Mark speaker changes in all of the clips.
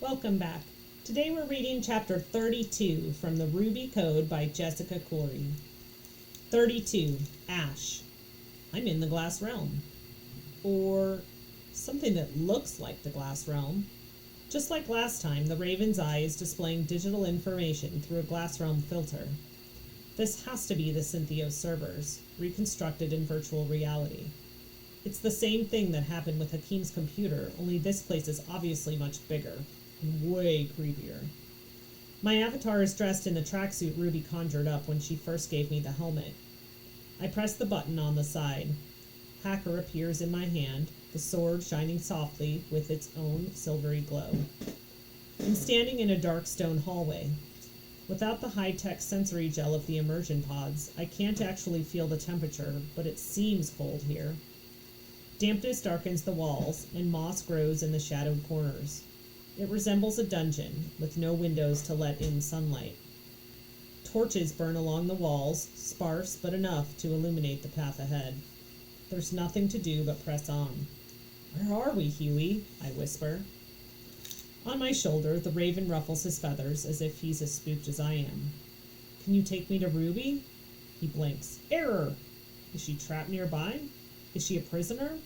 Speaker 1: Welcome back. Today we're reading chapter 32 from the Ruby Code by Jessica Khoury. 32. Ash. I'm in the glass realm. Or something that looks like the glass realm. Just like last time, the Raven's Eye is displaying digital information through a glass realm filter. This has to be the Syntheos servers, reconstructed in virtual reality. It's the same thing that happened with Hakim's computer, only this place is obviously much bigger and way creepier. My avatar is dressed in the tracksuit Ruby conjured up when she first gave me the helmet. I press the button on the side. Hacker appears in my hand, the sword shining softly with its own silvery glow. I'm standing in a dark stone hallway. Without the high-tech sensory gel of the immersion pods, I can't actually feel the temperature, but it seems cold here. Dampness darkens the walls, and moss grows in the shadowed corners. It resembles a dungeon, with no windows to let in sunlight. Torches burn along the walls, sparse but enough to illuminate the path ahead. There's nothing to do but press on. "Where are we, Huey?" I whisper. On my shoulder, the raven ruffles his feathers as if he's as spooked as I am. "Can you take me to Ruby?" He blinks. "Error!" Is she trapped nearby? Is she a prisoner?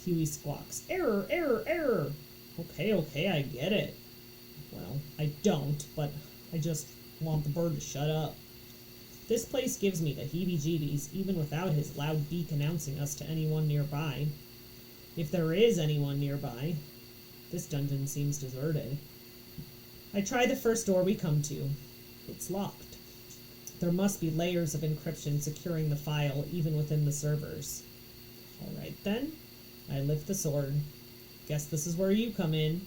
Speaker 1: Huey squawks. "Error! Error! Error!" Okay, I get it. Well, I don't, but I just want the bird to shut up. This place gives me the heebie-jeebies, even without his loud beak announcing us to anyone nearby. If there is anyone nearby, this dungeon seems deserted. I try the first door we come to. It's locked. There must be layers of encryption securing the file even within the servers. All right then. I lift the sword. Guess this is where you come in.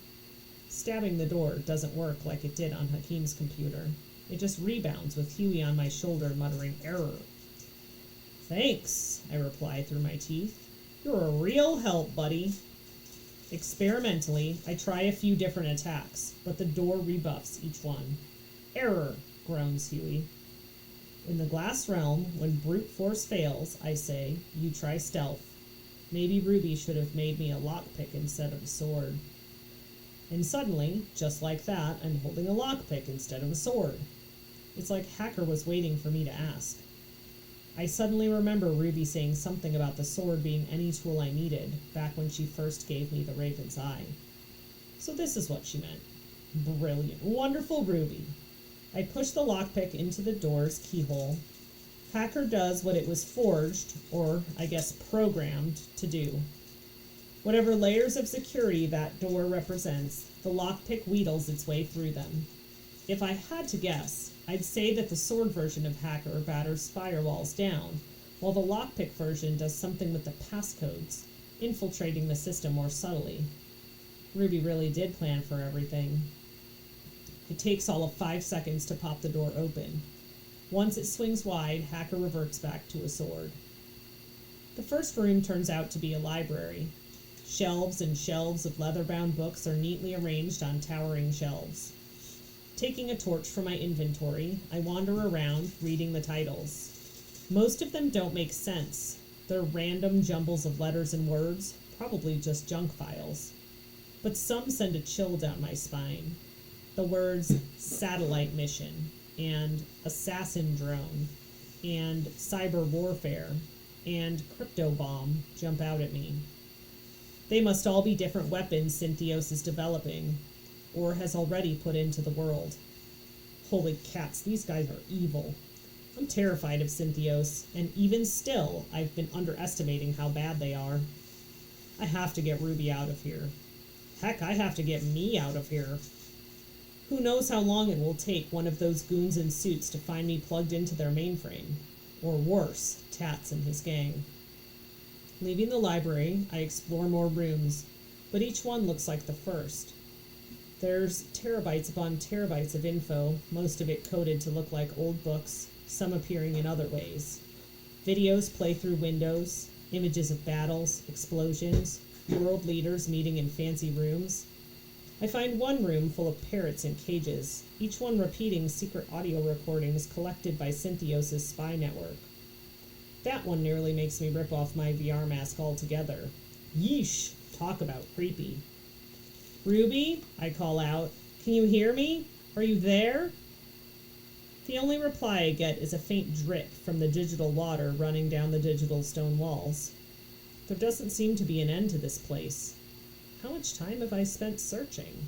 Speaker 1: Stabbing the door doesn't work like it did on Hakim's computer. It just rebounds with Huey on my shoulder muttering error. "Thanks," I reply through my teeth. "You're a real help, buddy." Experimentally, I try a few different attacks, but the door rebuffs each one. "Error," groans Huey. "In the glass realm, when brute force fails," I say, "you try stealth. Maybe Ruby should have made me a lockpick instead of a sword." And suddenly, just like that, I'm holding a lockpick instead of a sword. It's like Hacker was waiting for me to ask. I suddenly remember Ruby saying something about the sword being any tool I needed, back when she first gave me the Raven's Eye. So this is what she meant. Brilliant. Wonderful Ruby. I push the lockpick into the door's keyhole. Hacker does what it was forged, or I guess programmed, to do. Whatever layers of security that door represents, the lockpick wheedles its way through them. If I had to guess, I'd say that the sword version of Hacker batters firewalls down, while the lockpick version does something with the passcodes, infiltrating the system more subtly. Ruby really did plan for everything. It takes all of 5 seconds to pop the door open. Once it swings wide, Hacker reverts back to a sword. The first room turns out to be a library. Shelves and shelves of leather-bound books are neatly arranged on towering shelves. Taking a torch from my inventory, I wander around, reading the titles. Most of them don't make sense. They're random jumbles of letters and words, probably just junk files. But some send a chill down my spine. The words satellite mission, and assassin drone, and cyber warfare, and crypto bomb jump out at me. They must all be different weapons Syntheos is developing, or has already put into the world. Holy cats, these guys are evil. I'm terrified of Syntheos, and even still, I've been underestimating how bad they are. I have to get Ruby out of here. Heck, I have to get me out of here. Who knows how long it will take one of those goons in suits to find me plugged into their mainframe. Or worse, Tats and his gang. Leaving the library, I explore more rooms, but each one looks like the first. There's terabytes upon terabytes of info, most of it coded to look like old books, some appearing in other ways. Videos play through windows, images of battles, explosions, world leaders meeting in fancy rooms. I find one room full of parrots in cages, each one repeating secret audio recordings collected by Syntheos' spy network. That one nearly makes me rip off my VR mask altogether. Yeesh! Talk about creepy. "Ruby," I call out, Can you hear me? Are you there? The only reply I get is a faint drip from the digital water running down the digital stone walls. There doesn't seem to be an end to this place. How much time have I spent searching?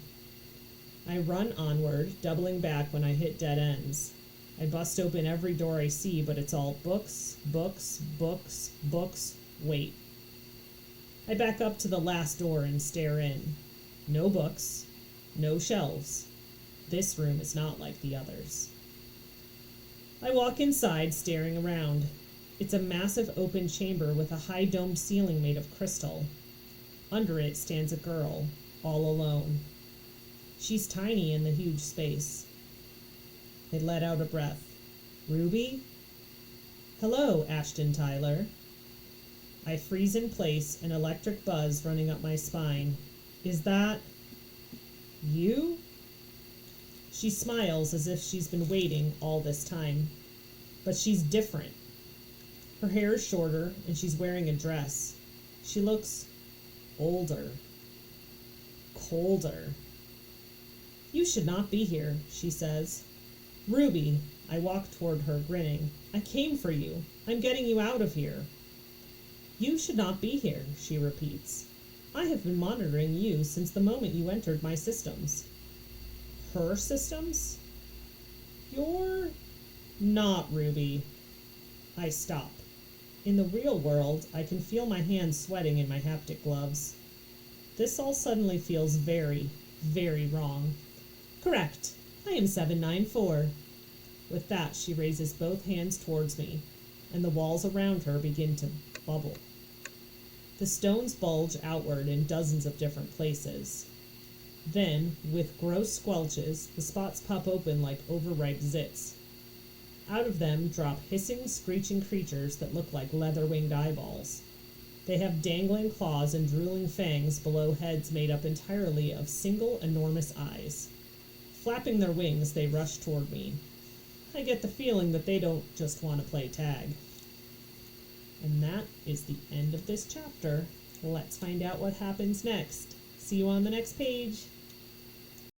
Speaker 1: I run onward, doubling back when I hit dead ends. I bust open every door I see, but it's all books, books, books, books. Wait. I back up to the last door and stare in. No books, no shelves. This room is not like the others. I walk inside, staring around. It's a massive open chamber with a high domed ceiling made of crystal. Under it stands a girl, all alone. She's tiny in the huge space. I let out a breath. Ruby? Hello, Ashton Tyler. I freeze in place, an electric buzz running up my spine. Is that you? She smiles as if she's been waiting all this time. But she's different. Her hair is shorter, and she's wearing a dress. She looks older. Colder. You should not be here, she says. Ruby, I walk toward her, grinning. I came for you. I'm getting you out of here. You should not be here, she repeats. I have been monitoring you since the moment you entered my systems. Her systems? You're not Ruby. I stop. In the real world, I can feel my hands sweating in my haptic gloves. This all suddenly feels very, very wrong. Correct. I am 794. With that, she raises both hands towards me, and the walls around her begin to bubble. The stones bulge outward in dozens of different places. Then, with gross squelches, the spots pop open like overripe zits. Out of them drop hissing, screeching creatures that look like leather-winged eyeballs. They have dangling claws and drooling fangs below heads made up entirely of single enormous eyes. Flapping their wings, they rush toward me. I get the feeling that they don't just want to play tag. And that is the end of this chapter. Let's find out what happens next. See you on the next page.